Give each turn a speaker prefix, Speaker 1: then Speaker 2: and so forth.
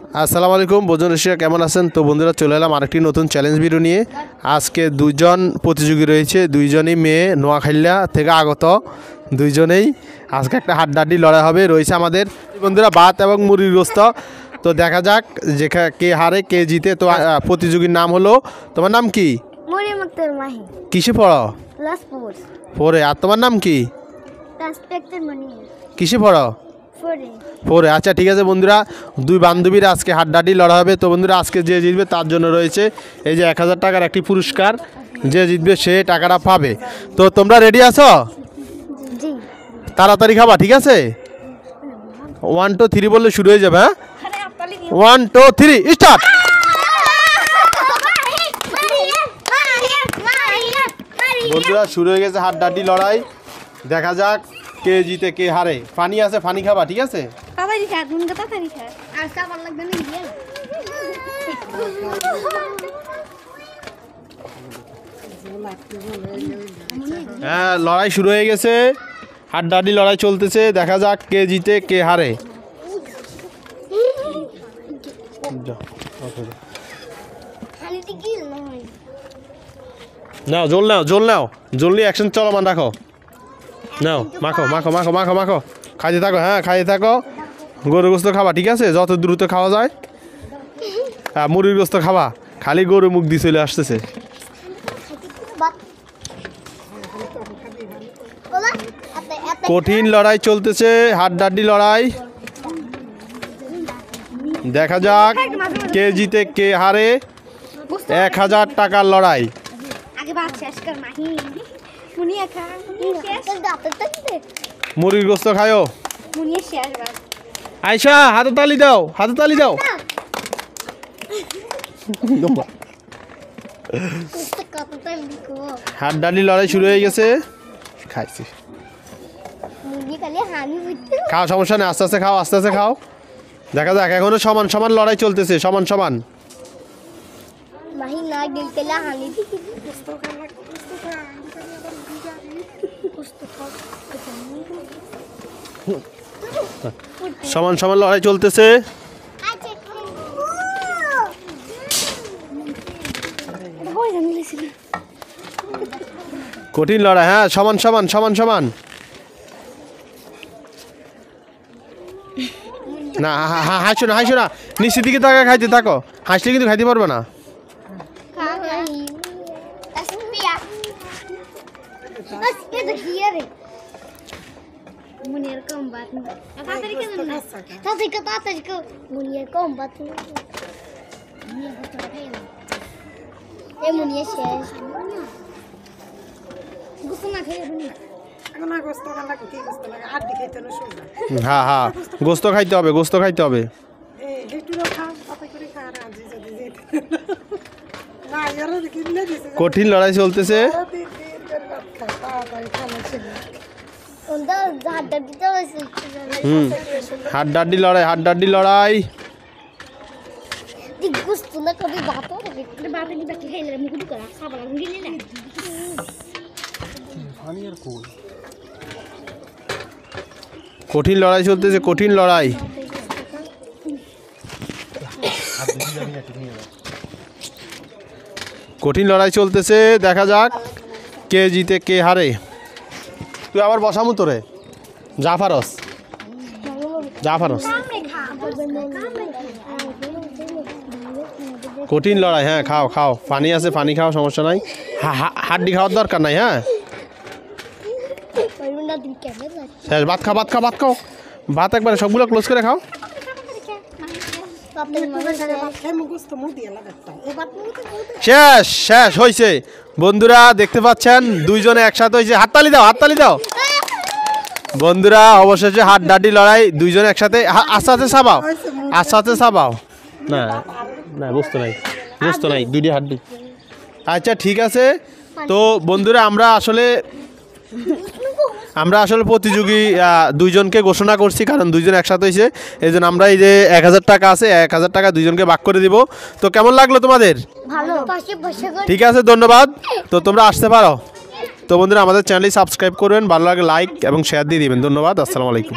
Speaker 1: আসসালামু আলাইকুম বন্ধুরা, কেমন আছেন? তো বন্ধুরা, চলে এলাম আরেকটি নতুন চ্যালেঞ্জ ভিডিও নিয়ে। আজকে দুইজন প্রতিযোগী রয়েছে, দুইজনই মেয়ে, নোয়াখাইলা থেকে আগত। দুইজনেই আজকে একটা হাড্ডাহাড্ডি লড়াই হবে। রয়েছে আমাদের বন্ধুরা ভাত এবং মুড়ির গোস্ত। তো দেখা যাক যে কে হারে কে জিতে। তো প্রতিযোগীর নাম হলো, তোমার নাম কি? কিসে পড়ো? পড়ে। আর তোমার নাম কি? কিসে পড়ো? পরে। আচ্ছা ঠিক আছে বন্ধুরা, দুই বান্ধবীর আজকে হাড্ডাহাড্ডি লড়া হবে। তো বন্ধুরা, আজকে যে জিতবে তার জন্য রয়েছে এই যে 1000 টাকার একটি পুরস্কার। যে জিতবে সে টাকাটা পাবে। তো তোমরা রেডি আছো? তাড়াতাড়ি খাবা, ঠিক আছে? 1 2 3 বললে শুরু হয়ে যাবে। হ্যাঁ, 1 2 3 স্টার্ট। বন্ধুরা, শুরু হয়ে গেছে হাড্ডাহাড্ডি লড়াই। দেখা যাক কে জিতে কে হারে। পানি আছে, পানি খাবা, ঠিক আছে? হ্যাঁ, লড়াই শুরু হয়ে গেছে, হাড্ডাহাড্ডি লড়াই চলতেছে। দেখা যাক কে জিতে কে হারে। নাও জল, নাও জল, নাও জল নিয়ে অ্যাকশন চলমান রাখো। নাও মাখো মাখো মাখো মাখো মাখো, খাইতে থাকো। হ্যাঁ, খাইতে থাকো। গরুর গোস্ত খাবা, ঠিক আছে? যত দ্রুত খাওয়া যায়। হ্যাঁ, মুরগির গোস্ত খাবা। খালি গরু মুখ দিয়ে চলে আসতেছে। কঠিন লড়াই চলতেছে, হাড্ডাহাড্ডি লড়াই। দেখা যাক কে জিতে কে হারে। 1000 টাকার লড়াই। মুরগির গোস্ত খায়ও। আয়শা, হাতে তালি দাও, হাতে তালি দাও। হাড্ডাহাড্ডি লড়াই শুরু হয়ে গেছে। খাইছি, খাও, সমস্যা নেই। আস্তে আস্তে খাও, আস্তে আস্তে খাও। দেখা যাক, এখনো সমান সমান লড়াই চলতেছে, সমান সমান। সমান সমান লড়াই চলতেছে। কঠিন লড়াই। হ্যাঁ, সমান সমান সমান সমান। না, হাসো না, হাসো না। নিচের দিকে তাকা, খাইতে থাকো। হাসলে কিন্তু খাইতে পারবে না। হ্যাঁ হ্যাঁ, গোস্ত খাইতে হবে, গোস্ত খাইতে হবে। কঠিন লড়াই চলতেছে। হাড্ডাহাড্ডি লড়াই, হাড্ডাহাড্ডি লড়াই। কঠিন লড়াই চলতেছে, কঠিন লড়াই। কঠিন লড়াই চলতেছে। দেখা যাক কে জিতে কে হারে। তুই আবার বসামু তোরে। জাফারস, জাফারস। কঠিন লড়াই। হ্যাঁ, খাও খাও, পানি আছে, পানি খাও, সমস্যা নাই। হাড্ডি খাওয়ার দরকার নাই। হ্যাঁ, ভাত খাও, ভাত খাও, ভাত খাও। ভাত একবারে সবগুলো ক্লোজ করে খাও। শেষ, শেষ হয়েছে। বন্ধুরা দেখতে পাচ্ছেন দুইজনে একসাথে হয়েছে। হাততালি দাও, হাততালি দাও। বন্ধুরা, অবশেষে হাড্ডাহাড্ডি লড়াই, দুইজনে একসাথে। আস্তে আস্তে চাবাও, আস্তে আস্তে চাবাও। না না, বুঝতে নাই, বুঝতে নাই, দুইটি হাড্ডি। আচ্ছা ঠিক আছে। তো বন্ধুরা, আমরা আসলে প্রতিযোগী দুইজনকে ঘোষণা করছি, কারণ দুইজন একসাথে হয়েছে। এই জন্য আমরা এই যে 1000 টাকা আছে, 1000 টাকা দুইজনকে ভাগ করে দিব। তো কেমন লাগলো তোমাদের? ঠিক আছে, ধন্যবাদ। তো তোমরা আসতে পারো। তো বন্ধুরা, আমাদের চ্যানেলটি সাবস্ক্রাইব করবেন, ভালো লাগে লাইক এবং শেয়ার দিয়ে দিবেন। ধন্যবাদ, আসসালামু আলাইকুম।